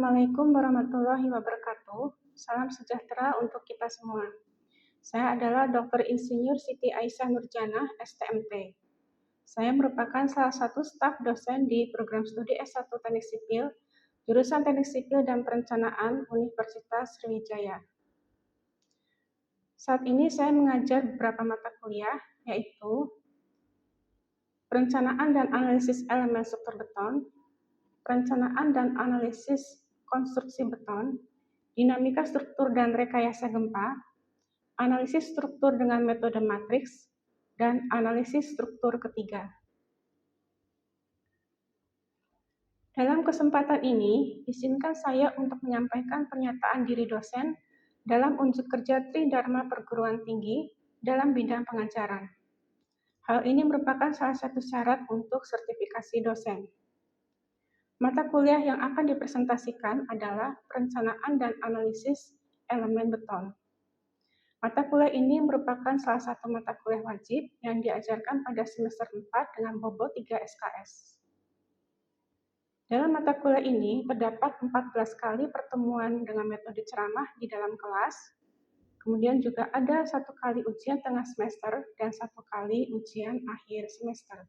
Assalamualaikum warahmatullahi wabarakatuh. Salam sejahtera untuk kita semua. Saya adalah Dr. Insinyur Siti Aisyah Nurjanah, STMT. Saya merupakan salah satu staf dosen di program studi S1 Teknik Sipil, jurusan Teknik Sipil dan Perencanaan Universitas Sriwijaya. Saat ini saya mengajar beberapa mata kuliah, yaitu Perencanaan dan Analisis Elemen Struktur Beton, Perencanaan dan Analisis Konstruksi Beton, Dinamika Struktur dan Rekayasa Gempa, Analisis Struktur dengan Metode Matriks, dan Analisis Struktur ketiga. Dalam kesempatan ini, izinkan saya untuk menyampaikan pernyataan diri dosen dalam unjuk kerja Tridharma Perguruan Tinggi dalam bidang pengajaran. Hal ini merupakan salah satu syarat untuk sertifikasi dosen. Mata kuliah yang akan dipresentasikan adalah Perencanaan dan Analisis Elemen Beton. Mata kuliah ini merupakan salah satu mata kuliah wajib yang diajarkan pada semester 4 dengan bobot 3 SKS. Dalam mata kuliah ini terdapat 14 kali pertemuan dengan metode ceramah di dalam kelas, kemudian juga ada 1 kali ujian tengah semester dan 1 kali ujian akhir semester.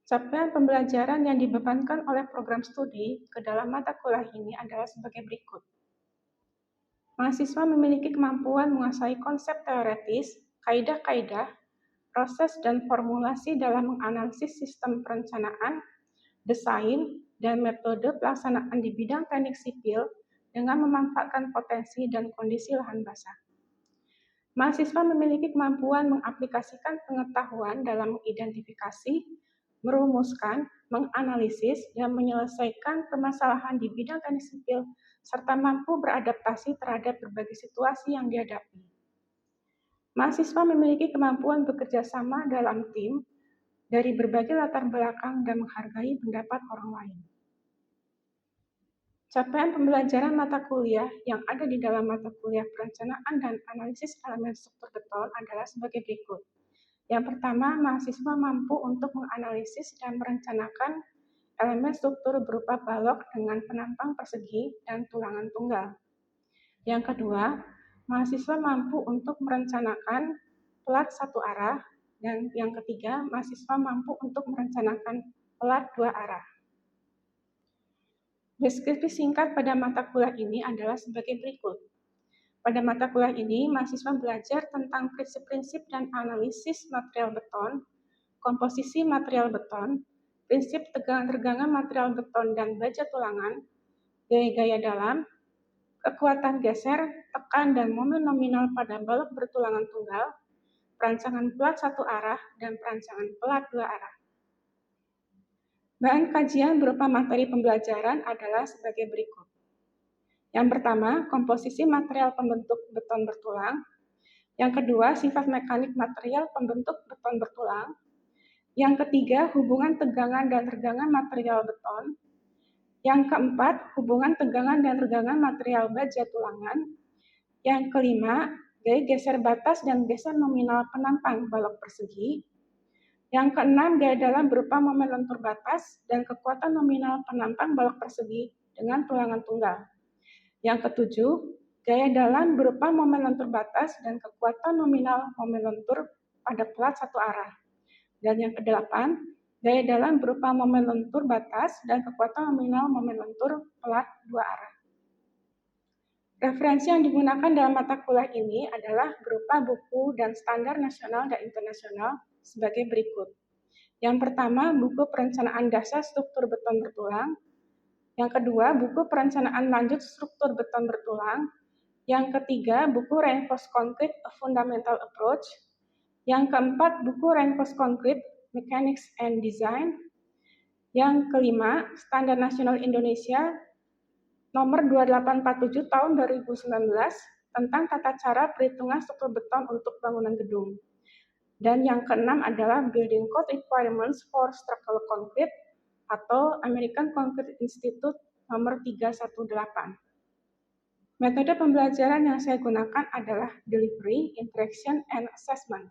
Capaian pembelajaran yang dibebankan oleh program studi ke dalam mata kuliah ini adalah sebagai berikut. Mahasiswa memiliki kemampuan menguasai konsep teoretis, kaidah-kaidah, proses dan formulasi dalam menganalisis sistem perencanaan, desain, dan metode pelaksanaan di bidang teknik sipil dengan memanfaatkan potensi dan kondisi lahan basah. Mahasiswa memiliki kemampuan mengaplikasikan pengetahuan dalam mengidentifikasi, merumuskan, menganalisis, dan menyelesaikan permasalahan di bidang teknik sipil, serta mampu beradaptasi terhadap berbagai situasi yang dihadapi. Mahasiswa memiliki kemampuan bekerja sama dalam tim dari berbagai latar belakang dan menghargai pendapat orang lain. Capaian pembelajaran mata kuliah yang ada di dalam mata kuliah Perencanaan dan Analisis Elemen Struktur Beton adalah sebagai berikut. Yang pertama, mahasiswa mampu untuk menganalisis dan merencanakan elemen struktur berupa balok dengan penampang persegi dan tulangan tunggal. Yang kedua, mahasiswa mampu untuk merencanakan pelat satu arah, dan yang ketiga, mahasiswa mampu untuk merencanakan pelat dua arah. Deskripsi singkat pada mata kuliah ini adalah sebagai berikut. Pada mata kuliah ini, mahasiswa belajar tentang prinsip-prinsip dan analisis material beton, komposisi material beton, prinsip tegangan-regangan material beton dan baja tulangan, gaya-gaya dalam, kekuatan geser, tekan, dan momen nominal pada balok bertulangan tunggal, perancangan pelat satu arah, dan perancangan pelat dua arah. Bahan kajian berupa materi pembelajaran adalah sebagai berikut. Yang pertama, komposisi material pembentuk beton bertulang. Yang kedua, sifat mekanik material pembentuk beton bertulang. Yang ketiga, hubungan tegangan dan regangan material beton. Yang keempat, hubungan tegangan dan regangan material baja tulangan. Yang kelima, gaya geser batas dan geser nominal penampang balok persegi. Yang keenam, gaya dalam berupa momen lentur batas dan kekuatan nominal penampang balok persegi dengan tulangan tunggal. Yang ketujuh, gaya dalam berupa momen lentur batas dan kekuatan nominal momen lentur pada pelat satu arah. Dan yang kedelapan, gaya dalam berupa momen lentur batas dan kekuatan nominal momen lentur pelat dua arah. Referensi yang digunakan dalam mata kuliah ini adalah berupa buku dan standar nasional dan internasional sebagai berikut. Yang pertama, buku Perencanaan Dasar Struktur Beton Bertulang. Yang kedua, buku Perencanaan Lanjut Struktur Beton Bertulang. Yang ketiga, buku Reinforced Concrete, A Fundamental Approach. Yang keempat, buku Reinforced Concrete, Mechanics and Design. Yang kelima, Standar Nasional Indonesia nomor 2847 tahun 2019 tentang tata cara perhitungan struktur beton untuk bangunan gedung. Dan yang keenam adalah Building Code Requirements for Structural Concrete atau American Concrete Institute nomor 318. Metode pembelajaran yang saya gunakan adalah Delivery, Interaction, and Assessment.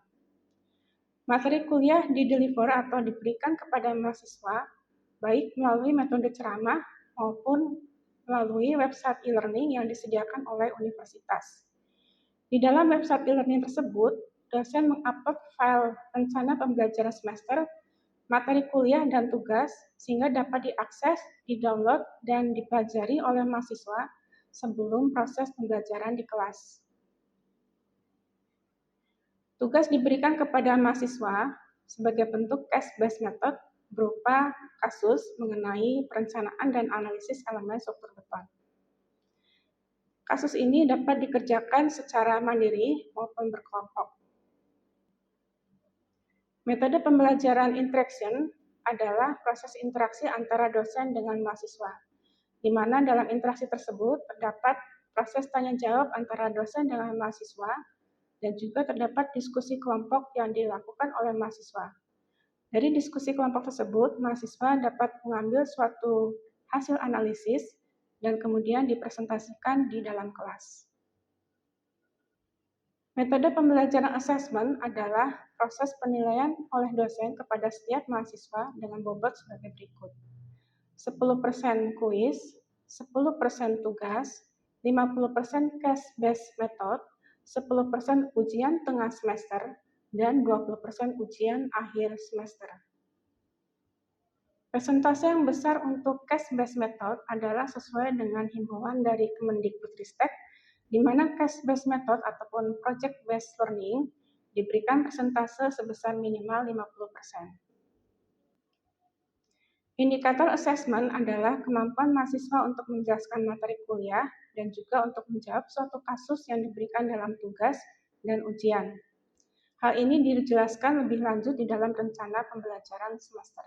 Materi kuliah di-deliver atau diberikan kepada mahasiswa baik melalui metode ceramah maupun melalui website e-learning yang disediakan oleh universitas. Di dalam website e-learning tersebut, dosen mengupload file rencana pembelajaran semester, materi kuliah dan tugas, sehingga dapat diakses, di-download, dan dipelajari oleh mahasiswa sebelum proses pembelajaran di kelas. Tugas diberikan kepada mahasiswa sebagai bentuk case-based method berupa kasus mengenai perencanaan dan analisis elemen struktur beton. Kasus ini dapat dikerjakan secara mandiri maupun berkelompok. Metode pembelajaran interaction adalah proses interaksi antara dosen dengan mahasiswa, di mana dalam interaksi tersebut terdapat proses tanya-jawab antara dosen dengan mahasiswa, dan juga terdapat diskusi kelompok yang dilakukan oleh mahasiswa. Dari diskusi kelompok tersebut, mahasiswa dapat mengambil suatu hasil analisis dan kemudian dipresentasikan di dalam kelas. Metode pembelajaran assessment adalah proses penilaian oleh dosen kepada setiap mahasiswa dengan bobot sebagai berikut. 10% kuis, 10% tugas, 50% case-based method, 10% ujian tengah semester, dan 20% ujian akhir semester. Persentase yang besar untuk case-based method adalah sesuai dengan himbauan dari Kemendikbudristek, di mana case-based method ataupun project-based learning diberikan persentase sebesar minimal 50%. Indikator assessment adalah kemampuan mahasiswa untuk menjelaskan materi kuliah dan juga untuk menjawab suatu kasus yang diberikan dalam tugas dan ujian. Hal ini dijelaskan lebih lanjut di dalam rencana pembelajaran semester.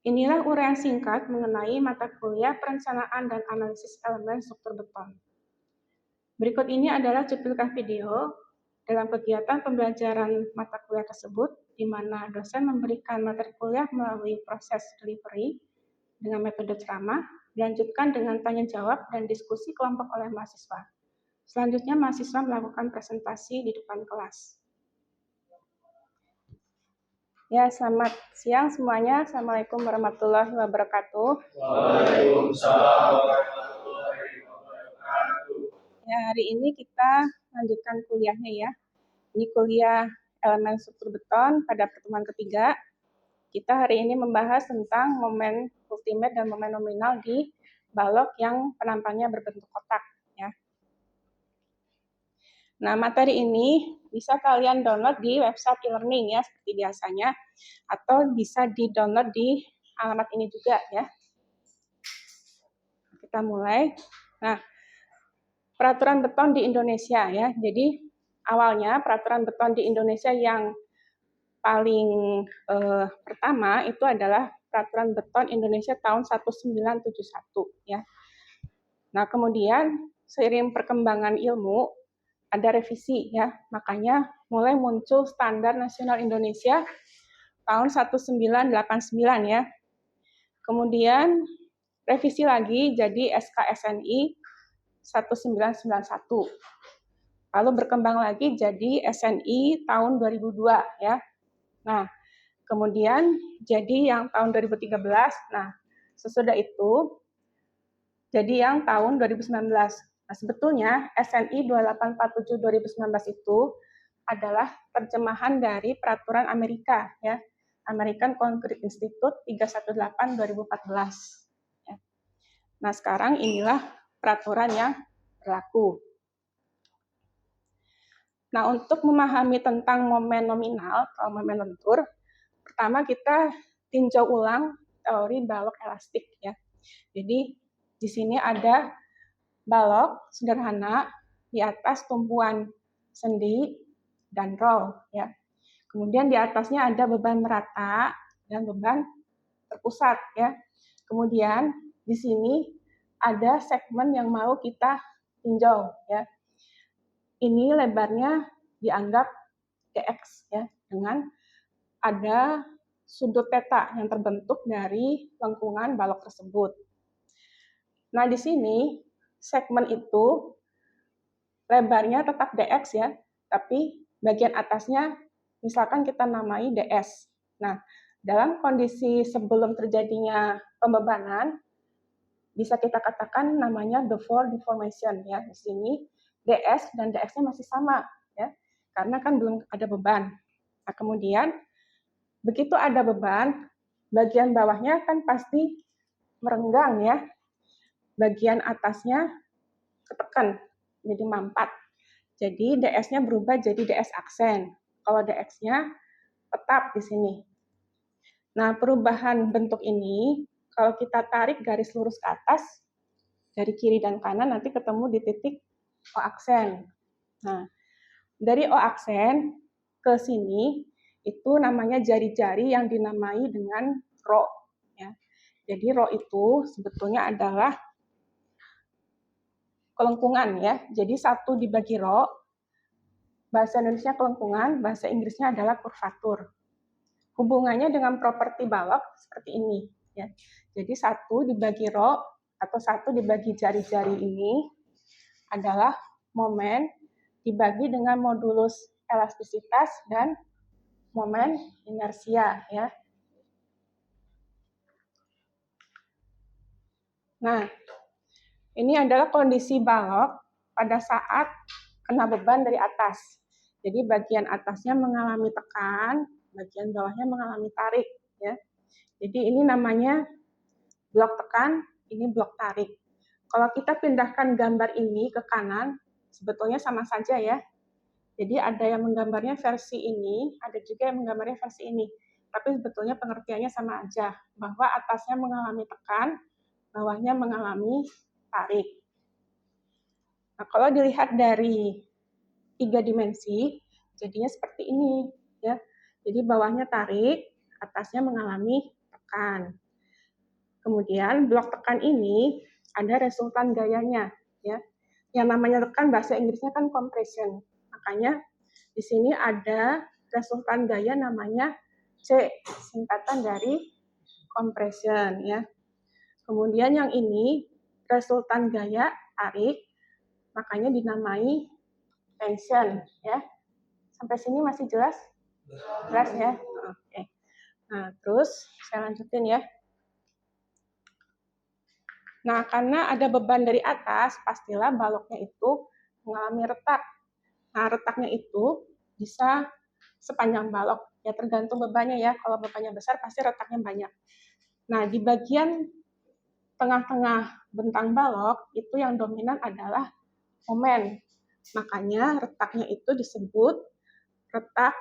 Inilah uraian singkat mengenai mata kuliah perencanaan dan analisis elemen struktur beton. Berikut ini adalah cuplikan video dalam kegiatan pembelajaran mata kuliah tersebut, di mana dosen memberikan materi kuliah melalui proses delivery dengan metode ceramah, dilanjutkan dengan tanya-jawab dan diskusi kelompok oleh mahasiswa. Selanjutnya, mahasiswa melakukan presentasi di depan kelas. Ya, selamat siang semuanya. Assalamualaikum warahmatullahi wabarakatuh. Waalaikumsalam warahmatullahi wabarakatuh. Ya, hari ini kita lanjutkan kuliahnya ya. Ini kuliah elemen struktur beton pada pertemuan ketiga. Kita hari ini membahas tentang momen ultimate dan momen nominal di balok yang penampangnya berbentuk kotak. Ya. Nah, materi ini bisa kalian download di website e-learning ya, seperti biasanya, atau bisa di-download di alamat ini juga ya. Kita mulai. Nah, peraturan beton di Indonesia ya. Jadi awalnya peraturan beton di Indonesia yang paling pertama itu adalah peraturan beton Indonesia tahun 1971 ya. Nah, kemudian seiring perkembangan ilmu ada revisi ya. Makanya mulai muncul Standar Nasional Indonesia tahun 1989 ya. Kemudian revisi lagi jadi SKSNI 1991. Lalu berkembang lagi jadi SNI tahun 2002 ya. Nah, kemudian jadi yang tahun 2013. Nah, sesudah itu jadi yang tahun 2019. Nah, sebetulnya SNI 2847 2019 itu adalah terjemahan dari peraturan Amerika ya. American Concrete Institute 318 2014. Ya. Nah, sekarang inilah peraturan yang berlaku. Nah, untuk memahami tentang momen nominal atau momen lentur, pertama kita tinjau ulang teori balok elastik ya. Jadi di sini ada balok sederhana di atas tumpuan sendi dan roll ya. Kemudian di atasnya ada beban merata dan beban terpusat ya. Kemudian di sini ada segmen yang mau kita tinjau ya. Ini lebarnya dianggap dx ya, dengan ada sudut theta yang terbentuk dari lengkungan balok tersebut. Nah, di sini segmen itu lebarnya tetap dx ya, tapi bagian atasnya misalkan kita namai ds. Nah, dalam kondisi sebelum terjadinya pembebanan, bisa kita katakan namanya before deformation ya. Di sini DS dan DX-nya masih sama ya, karena kan belum ada beban. Nah, kemudian begitu ada beban, bagian bawahnya kan pasti merenggang ya, bagian atasnya ketekan, jadi mampat. Jadi DS-nya berubah jadi DS aksen. Kalau DX-nya tetap di sini. Nah, perubahan bentuk ini, kalau kita tarik garis lurus ke atas, dari kiri dan kanan nanti ketemu di titik O aksen. Nah, dari O aksen ke sini, itu namanya jari-jari yang dinamai dengan rho. Ya. Jadi rho itu sebetulnya adalah kelengkungan ya. Jadi 1 dibagi rho, bahasa Indonesia kelengkungan, bahasa Inggrisnya adalah kurvatur. Hubungannya dengan properti balok seperti ini ya. Jadi 1 dibagi rho atau 1 dibagi jari-jari ini adalah momen dibagi dengan modulus elastisitas dan momen inersia ya. Nah, ini adalah kondisi balok pada saat kena beban dari atas. Jadi bagian atasnya mengalami tekan, bagian bawahnya mengalami tarik ya. Jadi ini namanya blok tekan, ini blok tarik. Kalau kita pindahkan gambar ini ke kanan, sebetulnya sama saja ya. Jadi ada yang menggambarnya versi ini, ada juga yang menggambarnya versi ini. Tapi sebetulnya pengertiannya sama aja, bahwa atasnya mengalami tekan, bawahnya mengalami tarik. Nah, kalau dilihat dari 3 dimensi, jadinya seperti ini ya. Jadi bawahnya tarik, atasnya mengalami tekan. Kemudian blok tekan ini ada resultan gayanya ya. Yang namanya tekan bahasa Inggrisnya kan compression. Makanya di sini ada resultan gaya namanya C, singkatan dari compression ya. Kemudian yang ini resultan gaya tarik, makanya dinamai tension ya. Sampai sini masih jelas? Jelas ya? Oke. Nah, terus saya lanjutin ya. Nah, karena ada beban dari atas, pastilah baloknya itu mengalami retak. Nah, retaknya itu bisa sepanjang balok. Ya tergantung bebannya ya. Kalau bebannya besar pasti retaknya banyak. Nah, di bagian tengah-tengah bentang balok itu yang dominan adalah momen. Makanya retaknya itu disebut retak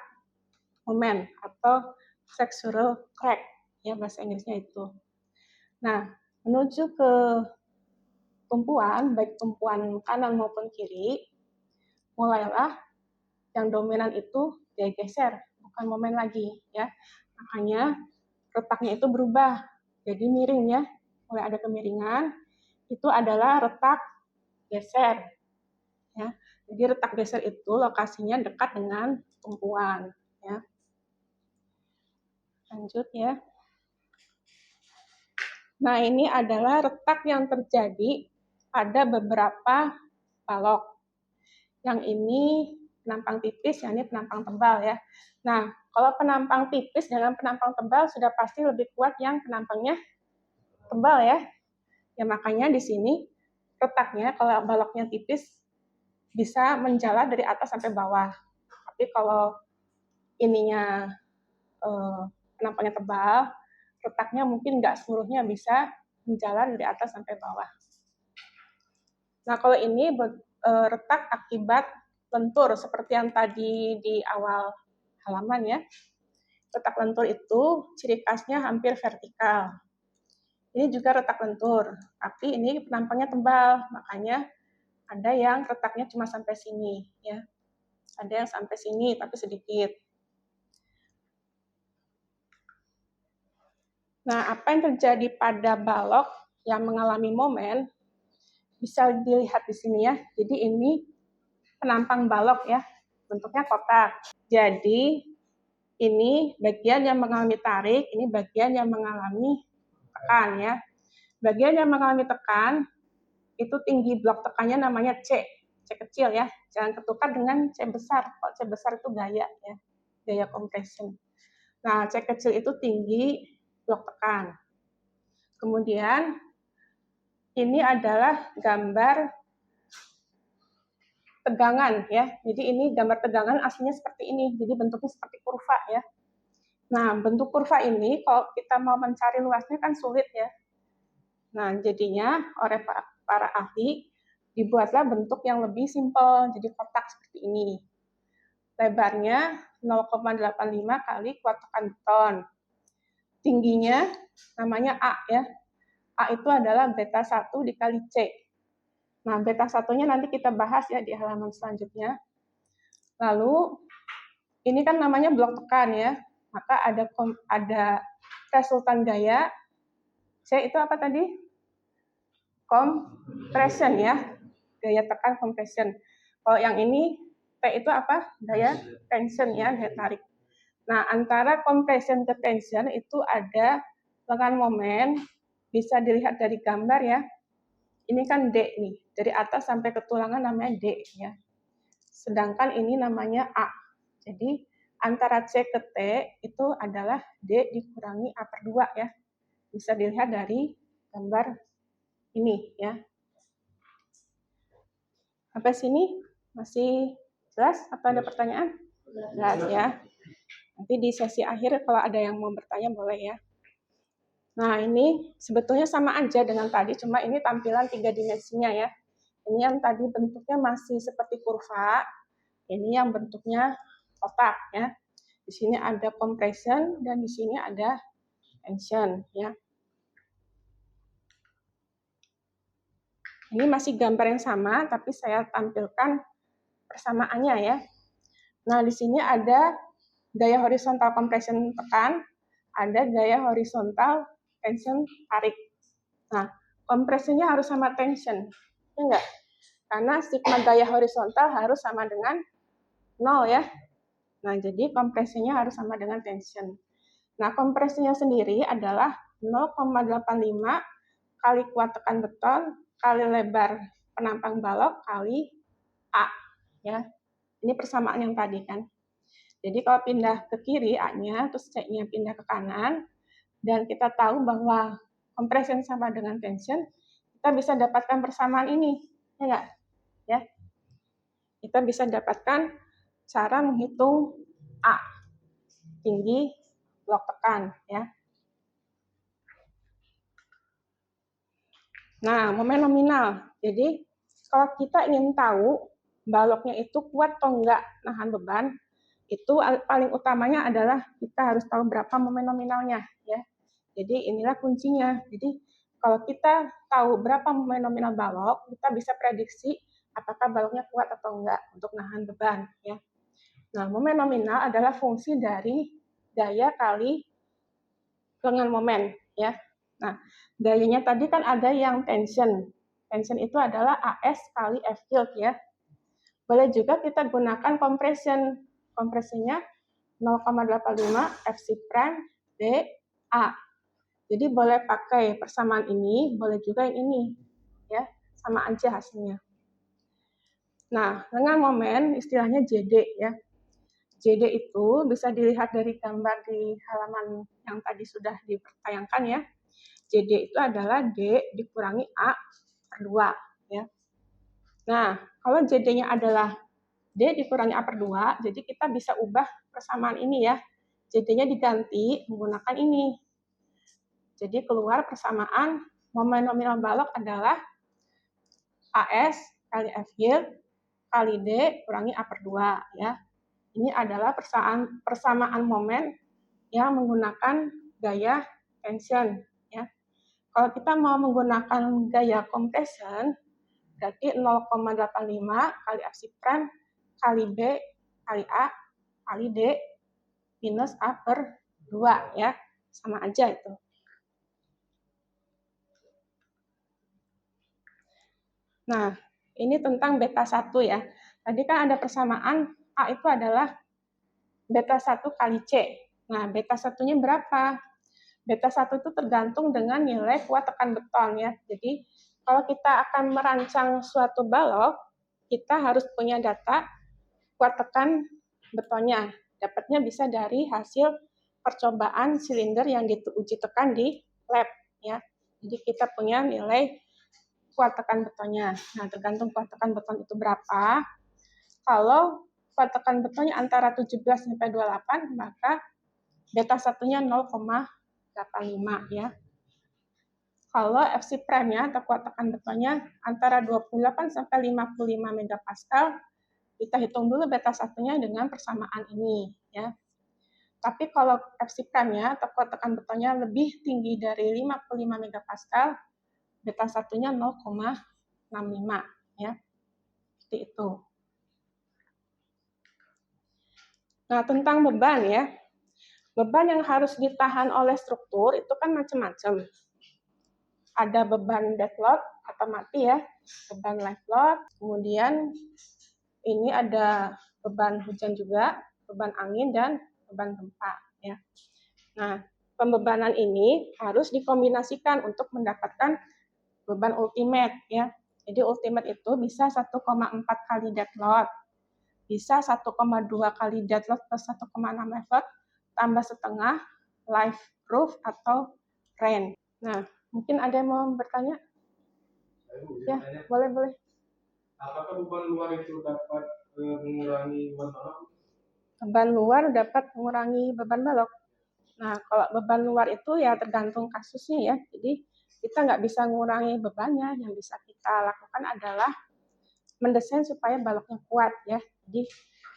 momen atau flexural crack ya bahasa Inggrisnya itu. Nah, menuju ke tumpuan, baik tumpuan kanan maupun kiri, mulailah yang dominan itu dia geser, bukan momen lagi ya. Makanya retaknya itu berubah, jadi miring ya, mulai ada kemiringan, itu adalah retak geser ya. Jadi retak geser itu lokasinya dekat dengan tumpuan ya. Lanjut ya. Nah, ini adalah retak yang terjadi pada beberapa balok. Yang ini penampang tipis, yang ini penampang tebal ya. Nah, kalau penampang tipis dengan penampang tebal sudah pasti lebih kuat yang penampangnya tebal ya. Ya makanya di sini retaknya kalau baloknya tipis bisa menjalar dari atas sampai bawah. Tapi kalau ininya penampangnya tebal, retaknya mungkin nggak seluruhnya bisa menjalar dari atas sampai bawah. Nah, kalau ini retak akibat lentur seperti yang tadi di awal halaman ya. Retak lentur itu ciri khasnya hampir vertikal. Ini juga retak lentur, tapi ini penampangnya tebal, makanya ada yang retaknya cuma sampai sini ya. Ada yang sampai sini tapi sedikit. Nah, apa yang terjadi pada balok yang mengalami momen bisa dilihat di sini ya. Jadi ini penampang balok ya, bentuknya kotak. Jadi ini bagian yang mengalami tarik, ini bagian yang mengalami tekan ya. Bagian yang mengalami tekan itu tinggi blok tekannya namanya C, C kecil ya. Jangan ketukar dengan C besar. Kalau C besar itu gaya ya, gaya compression. Nah, C kecil itu tinggi blok tekan. Kemudian ini adalah gambar tegangan ya. Jadi ini gambar tegangan aslinya seperti ini. Jadi bentuknya seperti kurva ya. Nah, bentuk kurva ini kalau kita mau mencari luasnya kan sulit ya. Nah, jadinya oleh para ahli dibuatlah bentuk yang lebih simpel, jadi kotak seperti ini. Lebarnya 0,85 kali kuat tekan beton. Tingginya namanya A ya. A itu adalah beta 1 dikali C. Nah, beta 1-nya nanti kita bahas ya di halaman selanjutnya. Lalu, ini kan namanya blok tekan ya. Maka ada resultan gaya. C itu apa tadi? Compression ya. Gaya tekan compression. Kalau yang ini, T itu apa? Gaya tension ya, gaya tarik. Nah, antara compression ke tension itu ada lengan momen, bisa dilihat dari gambar ya. Ini kan D nih, dari atas sampai ke tulangan namanya D ya. Sedangkan ini namanya A. Jadi antara C ke T itu adalah D dikurangi A per 2 ya. Bisa dilihat dari gambar ini ya. Sampai sini masih jelas? Atau ada pertanyaan? Jelas ya. Nanti di sesi akhir kalau ada yang mau bertanya boleh ya. Nah, ini sebetulnya sama aja dengan tadi, cuma ini tampilan 3 dimensinya ya. Ini yang tadi bentuknya masih seperti kurva, ini yang bentuknya kotak ya. Di sini ada compression dan di sini ada tension ya. Ini masih gambar yang sama, tapi saya tampilkan persamaannya ya. Nah, di sini ada gaya horizontal compression tekan, ada gaya horizontal tension tarik. Nah, kompresinya harus sama tension, ya enggak? Karena sigma gaya horizontal harus sama dengan 0 ya. Nah, jadi kompresinya harus sama dengan tension. Nah, kompresinya sendiri adalah 0,85 kali kuat tekan beton kali lebar penampang balok kali A ya. Ini persamaan yang tadi kan. Jadi kalau pindah ke kiri A-nya, terus C-nya pindah ke kanan, dan kita tahu bahwa compression sama dengan tension, kita bisa dapatkan persamaan ini, ya enggak? Ya. Kita bisa dapatkan cara menghitung A, tinggi blok tekan ya. Nah, momen nominal. Jadi kalau kita ingin tahu baloknya itu kuat atau enggak nahan beban, itu paling utamanya adalah kita harus tahu berapa momen nominalnya ya. Jadi inilah kuncinya. Jadi kalau kita tahu berapa momen nominal balok, kita bisa prediksi apakah baloknya kuat atau enggak untuk nahan beban ya. Nah, momen nominal adalah fungsi dari gaya kali lengan momen ya. Nah, gayanya tadi kan ada yang tension. Tension itu adalah AS kali F yield ya. Boleh juga kita gunakan compression. Kompresinya 0,85 FC prime D A. Jadi boleh pakai persamaan ini, boleh juga yang ini. Ya, sama aja hasilnya. Nah, lengan momen istilahnya JD ya. JD itu bisa dilihat dari gambar di halaman yang tadi sudah dipertayangkan ya. JD itu adalah D dikurangi A per 2 ya. Nah, kalau JD-nya adalah D dikurangi A per 2, jadi kita bisa ubah persamaan ini ya. JD-nya diganti menggunakan ini. Jadi keluar persamaan momen nominal balok adalah AS kali F yield kali D kurangi A per 2 ya. Ini adalah persamaan momen yang menggunakan gaya tension ya. Kalau kita mau menggunakan gaya compression, berarti 0,85 kali FC prime kali B kali A kali D minus A per 2 ya. Sama aja itu. Nah, ini tentang beta 1 ya. Tadi kan ada persamaan A itu adalah beta 1 kali C. Nah, beta 1-nya berapa? Beta 1 itu tergantung dengan nilai kuat tekan beton ya. Jadi, kalau kita akan merancang suatu balok, kita harus punya data kuat tekan betonnya. Dapatnya bisa dari hasil percobaan silinder yang diuji tekan di lab ya. Jadi kita punya nilai kuat tekan betonnya. Nah, tergantung kuat tekan beton itu berapa. Kalau kuat tekan betonnya antara 17 sampai 28, maka beta satunya 0,85 ya. Kalau FC prime-nya atau kuat tekan betonnya antara 28 sampai 55 megapascal, kita hitung dulu beta satunya dengan persamaan ini ya. Tapi kalau FC prime-nya atau kuat tekan betonnya lebih tinggi dari 55 megapascal, beta satunya 0,65 ya. Seperti itu. Nah, tentang beban ya. Beban yang harus ditahan oleh struktur itu kan macam-macam. Ada beban dead load atau mati ya, beban live load, kemudian ini ada beban hujan juga, beban angin dan beban gempa ya. Nah, pembebanan ini harus dikombinasikan untuk mendapatkan beban ultimate ya. Jadi ultimate itu bisa 1,4 kali dead load, bisa 1,2 kali dead load plus 1,6 live load tambah setengah live roof atau rain. Nah, mungkin ada yang mau bertanya? Ya, boleh. Apakah beban luar itu dapat mengurangi beban balok? Beban luar dapat mengurangi beban balok. Nah, kalau beban luar itu ya tergantung kasusnya ya. Jadi kita nggak bisa mengurangi bebannya. Yang bisa kita lakukan adalah mendesain supaya baloknya kuat ya. Jadi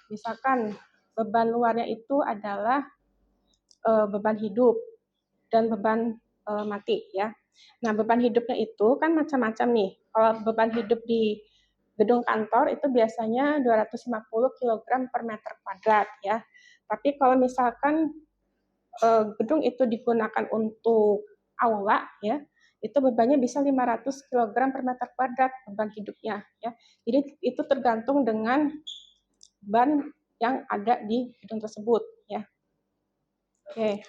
misalkan beban luarnya itu adalah beban hidup dan beban mati ya. Nah, beban hidupnya itu kan macam-macam nih. Kalau beban hidup di gedung kantor itu biasanya 250 kg per meter kuadrat ya. Tapi kalau misalkan gedung itu digunakan untuk aula ya, itu bebannya bisa 500 kg per meter kuadrat beban hidupnya ya. Jadi itu tergantung dengan beban yang ada di gedung tersebut ya. Oke.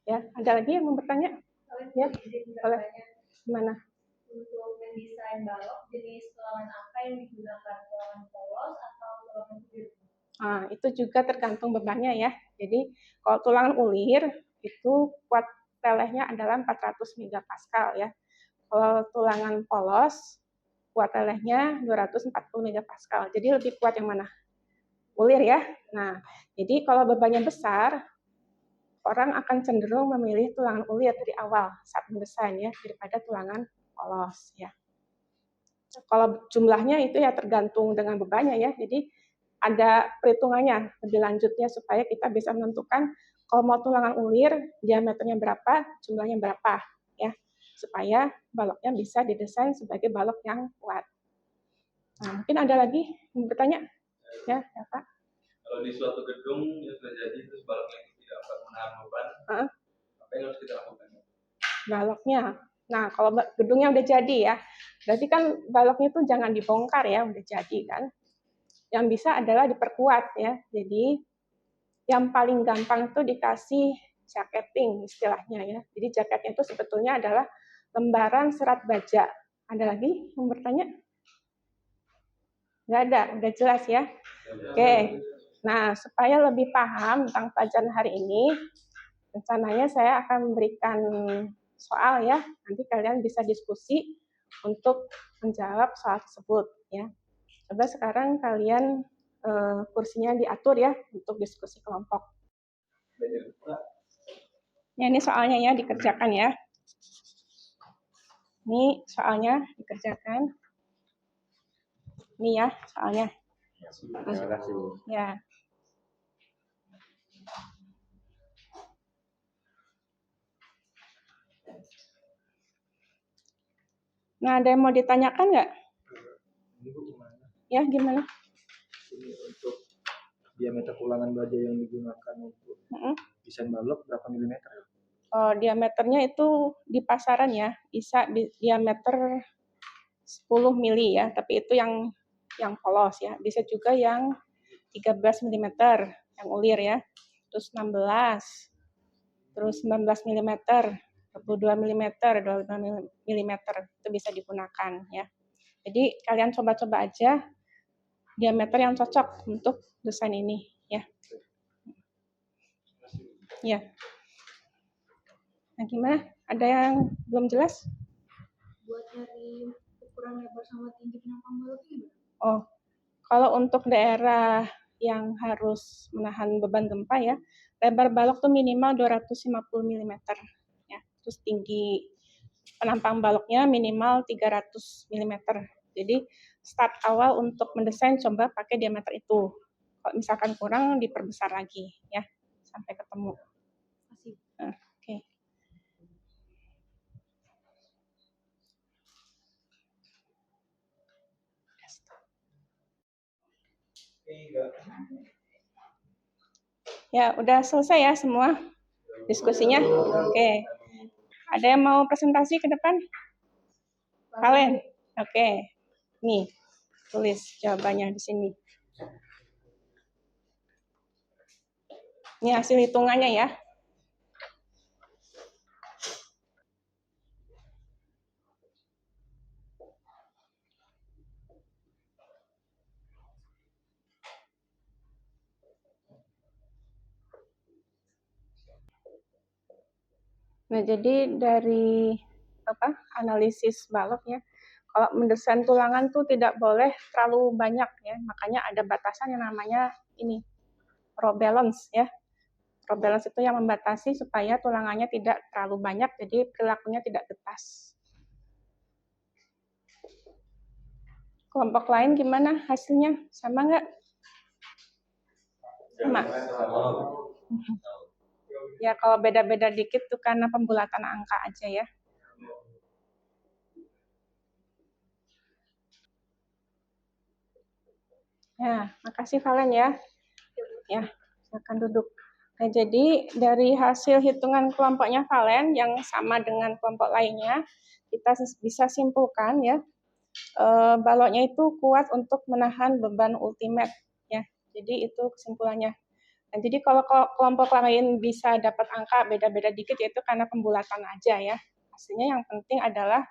Ya, ada lagi yang mau bertanya? Ya, boleh. Gimana? Untuk mendesain balok, jenis tulangan apa yang digunakan, tulangan polos atau tulangan ulir? Nah, itu juga tergantung bebannya ya. Jadi kalau tulangan ulir itu kuat lelehnya adalah 400 megapascal ya. Kalau tulangan polos kuat lelehnya 240 megapascal. Jadi lebih kuat yang mana? Ulir ya. Nah, jadi kalau bebannya besar, orang akan cenderung memilih tulangan ulir dari awal saat mendesain ya daripada tulangan polos ya. Kalau jumlahnya itu ya tergantung dengan bebannya ya. Jadi ada perhitungannya lebih lanjutnya supaya kita bisa menentukan kalau mau tulangan ulir diameternya berapa, jumlahnya berapa ya. Supaya baloknya bisa didesain sebagai balok yang kuat. Nah, mungkin ada lagi yang bertanya? Ya, Pak. Kalau di suatu gedung yang sudah jadi terus baloknya itu tidak dapat menahan beban, apa yang harus kita lakukan? Baloknya. Nah, kalau gedungnya udah jadi ya, berarti kan baloknya itu jangan dibongkar ya, udah jadi kan. Yang bisa adalah diperkuat ya. Jadi yang paling gampang itu dikasih jacketing istilahnya ya. Jadi jaketnya itu sebetulnya adalah lembaran serat baja. Ada lagi yang bertanya? Nggak ada, udah jelas ya. Oke. Nah, supaya lebih paham tentang pelajaran hari ini, rencananya saya akan memberikan soal ya. Nanti kalian bisa diskusi untuk menjawab soal tersebut ya. Coba sekarang kalian kursinya diatur ya untuk diskusi kelompok. Ya, ini soalnya ya dikerjakan ya. Ini soalnya dikerjakan. Ini ya soalnya. Terima kasih. Ya. Nah, ada yang mau ditanyakan nggak? Ini Bu gimana? Ya, gimana? Ini untuk diameter tulangan baja yang digunakan untuk desain balok berapa milimeter? Oh, diameternya itu di pasaran ya, bisa diameter 10 mili ya, tapi itu yang polos ya. Bisa juga yang 13 mm yang ulir ya. Terus 16, terus 19 mm, 22 mm, 25 mm itu bisa digunakan ya. Jadi kalian coba-coba aja diameter yang cocok untuk desain ini ya. Ya. Nah, gimana? Ada yang belum jelas? Buat nyari ukuran lebar sama tinggi penampang balok gimana? Oh, kalau untuk daerah yang harus menahan beban gempa ya, lebar balok tuh minimal 250 mm ya. Terus tinggi penampang baloknya minimal 300 mm. Jadi start awal untuk mendesain coba pakai diameter itu. Kalau misalkan kurang diperbesar lagi ya sampai ketemu. Oke. Ya, udah selesai ya semua diskusinya. Oke. Ada yang mau presentasi ke depan? Kalian? Oke. Nih, tulis jawabannya di sini. Ini hasil hitungannya ya. Nah, jadi dari analisis balok ya, kalau mendesain tulangan tuh tidak boleh terlalu banyak ya, makanya ada batasan yang namanya ini row balance ya. Row balance itu yang membatasi supaya tulangannya tidak terlalu banyak, jadi perilakunya tidak getas. Kelompok lain gimana hasilnya? Sama nggak? Sama. Ya kalau beda-beda dikit tuh karena pembulatan angka aja ya. Ya, makasih Valen ya. Ya, silakan duduk. Nah, jadi dari hasil hitungan kelompoknya Valen yang sama dengan kelompok lainnya, kita bisa simpulkan ya, baloknya itu kuat untuk menahan beban ultimate ya. Jadi itu kesimpulannya. Nah, jadi kalau kelompok lain bisa dapat angka beda-beda dikit yaitu karena pembulatan aja ya. Hasilnya yang penting adalah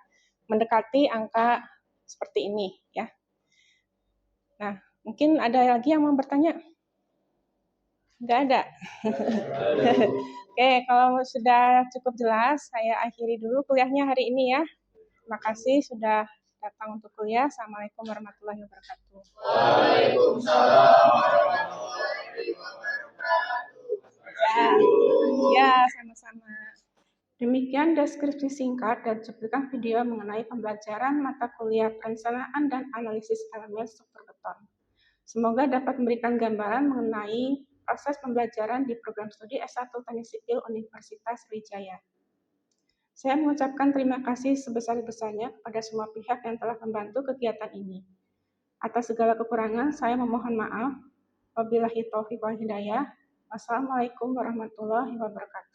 mendekati angka seperti ini ya. Nah, mungkin ada lagi yang mau bertanya? Nggak ada. Oke, kalau sudah cukup jelas, saya akhiri dulu kuliahnya hari ini ya. Terima kasih sudah datang untuk kuliah. Assalamualaikum warahmatullahi wabarakatuh. Waalaikumsalam warahmatullahi wabarakatuh. Ya, sama-sama. Demikian deskripsi singkat dan cuplikan video mengenai pembelajaran mata kuliah perencanaan dan analisis elemen struktur beton. Semoga dapat memberikan gambaran mengenai proses pembelajaran di program studi S1 Teknik Sipil Universitas Sriwijaya. Saya mengucapkan terima kasih sebesar-besarnya kepada semua pihak yang telah membantu kegiatan ini. Atas segala kekurangan, saya memohon maaf. Wabillahi taufiq wal hidayah. Wassalamualaikum warahmatullahi wabarakatuh.